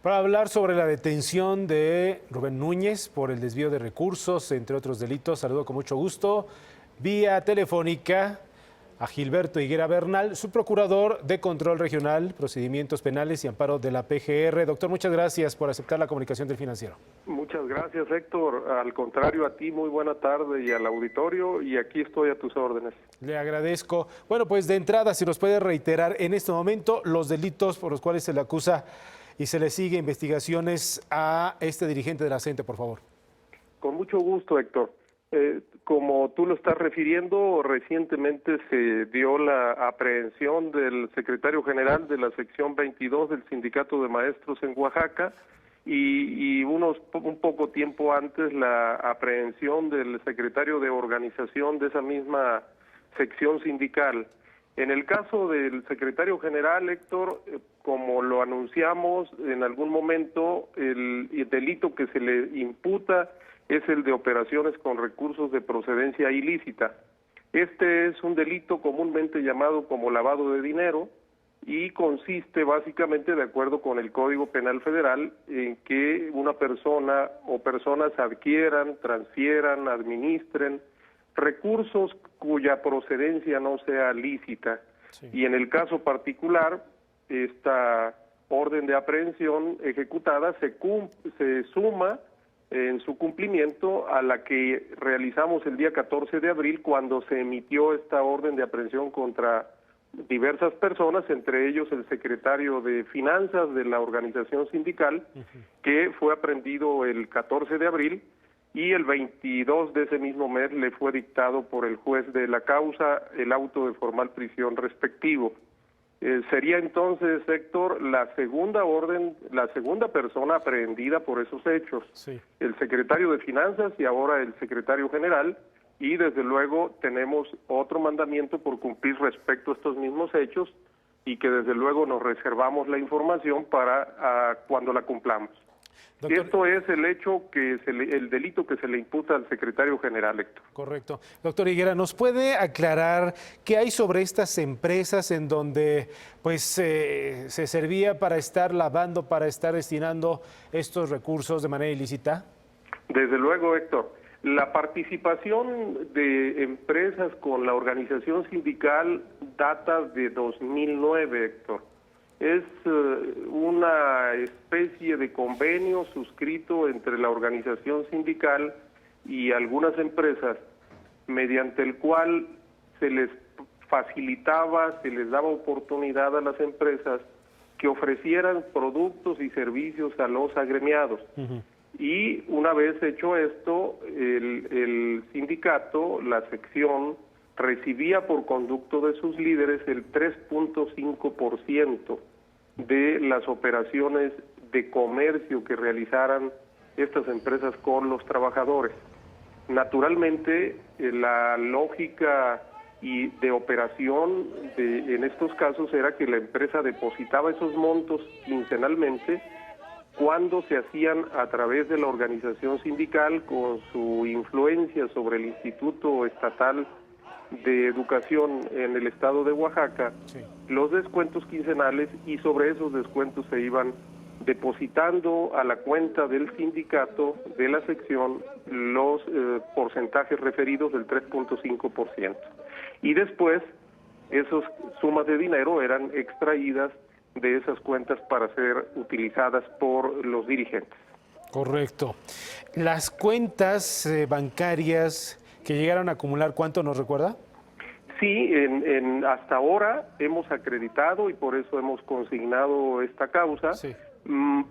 Para hablar sobre la detención de Rubén Núñez por el desvío de recursos, entre otros delitos, saludo con mucho gusto vía telefónica a Gilberto Higuera Bernal, subprocurador de Control Regional, Procedimientos Penales y Amparo de la PGR. Doctor, muchas gracias por aceptar la comunicación del Financiero. Muchas gracias, Héctor. Al contrario, a ti muy buena tarde y al auditorio, y aquí estoy a tus órdenes. Le agradezco. Bueno, pues de entrada, si nos puede reiterar en este momento los delitos por los cuales se le acusa y se le sigue investigaciones a este dirigente de la CENTE, por favor. Con mucho gusto, Héctor. Como tú lo estás refiriendo, recientemente se dio la aprehensión del secretario general de la sección 22 del Sindicato de Maestros en Oaxaca y un poco tiempo antes la aprehensión del secretario de organización de esa misma sección sindical. En el caso del secretario general, Héctor, como lo anunciamos en algún momento, el delito que se le imputa es el de operaciones con recursos de procedencia ilícita. Este es un delito comúnmente llamado como lavado de dinero y consiste básicamente, de acuerdo con el Código Penal Federal, en que una persona o personas adquieran, transfieran, administren recursos cuya procedencia no sea lícita. Sí. Y en el caso particular, esta orden de aprehensión ejecutada se suma en su cumplimiento a la que realizamos el día 14 de abril cuando se emitió esta orden de aprehensión contra diversas personas, entre ellos el secretario de Finanzas de la organización sindical, que fue aprehendido el 14 de abril y el 22 de ese mismo mes le fue dictado por el juez de la causa el auto de formal prisión respectivo. Sería entonces, Héctor, la segunda persona aprehendida por esos hechos. Sí. El secretario de Finanzas y ahora el secretario general, y desde luego tenemos otro mandamiento por cumplir respecto a estos mismos hechos y que desde luego nos reservamos la información para cuando la cumplamos. Doctor, esto es el hecho el delito que se le imputa al secretario general, Héctor. Correcto. Doctor Higuera, ¿nos puede aclarar qué hay sobre estas empresas en donde pues se servía para estar lavando, para estar destinando estos recursos de manera ilícita? Desde luego, Héctor. La participación de empresas con la organización sindical data de 2009, Héctor. Es una especie de convenio suscrito entre la organización sindical y algunas empresas, mediante el cual se les facilitaba, se les daba oportunidad a las empresas que ofrecieran productos y servicios a los agremiados. Y una vez hecho esto, el sindicato, la sección, recibía por conducto de sus líderes el 3.5% de las operaciones de comercio que realizaran estas empresas con los trabajadores. Naturalmente, la lógica de operación en estos casos era que la empresa depositaba esos montos quincenalmente cuando se hacían a través de la organización sindical con su influencia sobre el Instituto Estatal de Educación en el estado de Oaxaca, sí, los descuentos quincenales, y sobre esos descuentos se iban depositando a la cuenta del sindicato de la sección los porcentajes referidos del 3.5%. Y después esas sumas de dinero eran extraídas de esas cuentas para ser utilizadas por los dirigentes. Correcto. Las cuentas bancarias que llegaron a acumular, ¿cuánto nos recuerda? Sí, hasta ahora hemos acreditado y por eso hemos consignado esta causa, sí, un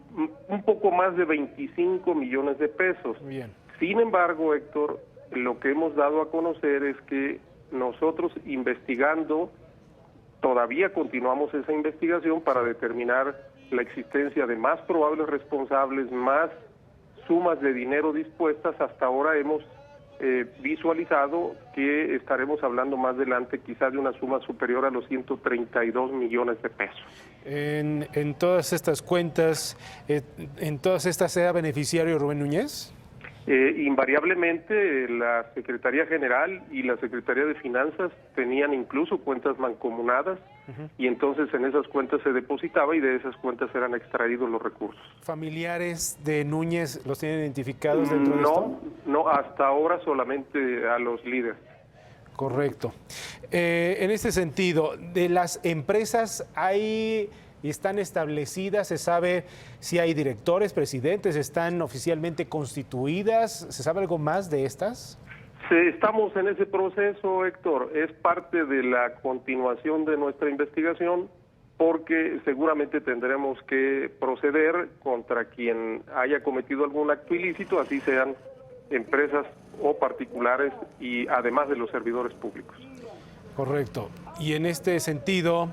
poco más de 25 millones de pesos. Bien. Sin embargo, Héctor, lo que hemos dado a conocer es que nosotros investigando, todavía continuamos esa investigación para determinar la existencia de más probables responsables, más sumas de dinero dispuestas. Hasta ahora hemos visualizado que estaremos hablando más adelante quizás de una suma superior a los 132 millones de pesos. En todas estas cuentas, ¿en todas estas era beneficiario Rubén Núñez? Invariablemente la Secretaría General y la Secretaría de Finanzas tenían incluso cuentas mancomunadas y entonces en esas cuentas se depositaba y de esas cuentas eran extraídos los recursos. ¿Familiares de Núñez los tienen identificados dentro de esto? No, hasta ahora solamente a los líderes. Correcto. En este sentido, de las empresas hay y están establecidas, se sabe si hay directores, presidentes, están oficialmente constituidas, ¿se sabe algo más de estas? Sí, estamos en ese proceso, Héctor, es parte de la continuación de nuestra investigación porque seguramente tendremos que proceder contra quien haya cometido algún acto ilícito, así sean empresas o particulares y además de los servidores públicos. Correcto. Y en este sentido,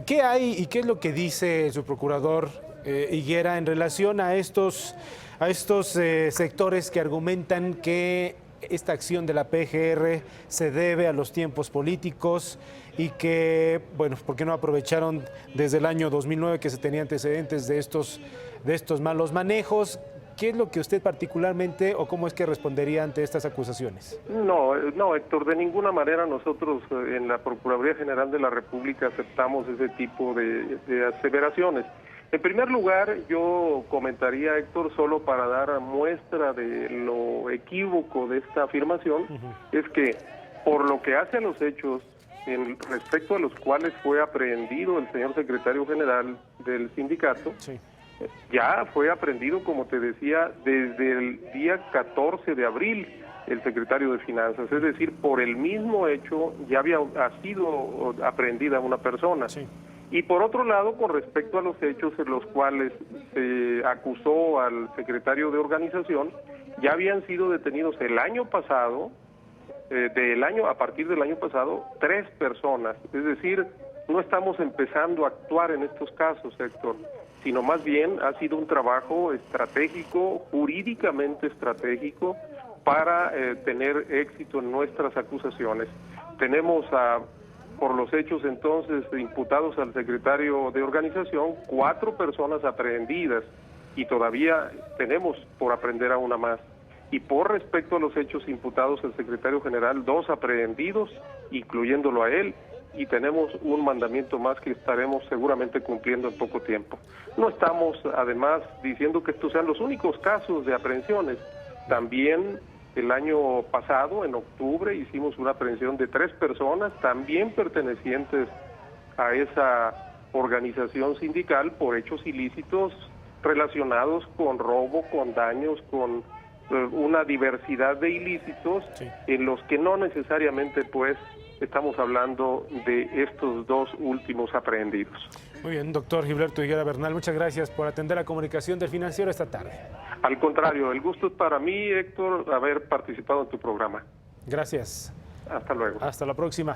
¿qué hay y qué es lo que dice su procurador Higuera en relación a estos sectores que argumentan que esta acción de la PGR se debe a los tiempos políticos y que, bueno, ¿por qué no aprovecharon desde el año 2009 que se tenía antecedentes de estos malos manejos? ¿Qué es lo que usted particularmente o cómo es que respondería ante estas acusaciones? No, Héctor, de ninguna manera nosotros en la Procuraduría General de la República aceptamos ese tipo de aseveraciones. En primer lugar, yo comentaría, Héctor, solo para dar muestra de lo equívoco de esta afirmación, es que por lo que hace a los hechos respecto a los cuales fue aprehendido el señor secretario general del sindicato, sí, ya fue aprehendido, como te decía, desde el día 14 de abril el secretario de Finanzas, es decir, por el mismo hecho ya ha sido aprehendida una persona. Sí. Y por otro lado, con respecto a los hechos en los cuales se acusó al secretario de organización, ya habían sido detenidos el año pasado, a partir del año pasado, 3 personas. Es decir, no estamos empezando a actuar en estos casos, Héctor, sino más bien ha sido un trabajo estratégico, jurídicamente estratégico, para tener éxito en nuestras acusaciones. Tenemos por los hechos entonces imputados al secretario de organización, 4 personas aprehendidas y todavía tenemos por aprehender a una más. Y por respecto a los hechos imputados al secretario general, 2 aprehendidos, incluyéndolo a él, y tenemos un mandamiento más que estaremos seguramente cumpliendo en poco tiempo. No estamos además diciendo que estos sean los únicos casos de aprehensiones. También el año pasado, en octubre, hicimos una aprehensión de 3 personas, también pertenecientes a esa organización sindical, por hechos ilícitos relacionados con robo, con daños, con una diversidad de ilícitos, sí, en los que no necesariamente pues estamos hablando de estos 2 últimos aprehendidos. Muy bien, doctor Gilberto Higuera Bernal, muchas gracias por atender la comunicación del Financiero esta tarde. Al contrario, el gusto es para mí, Héctor, haber participado en tu programa. Gracias. Hasta luego. Hasta la próxima.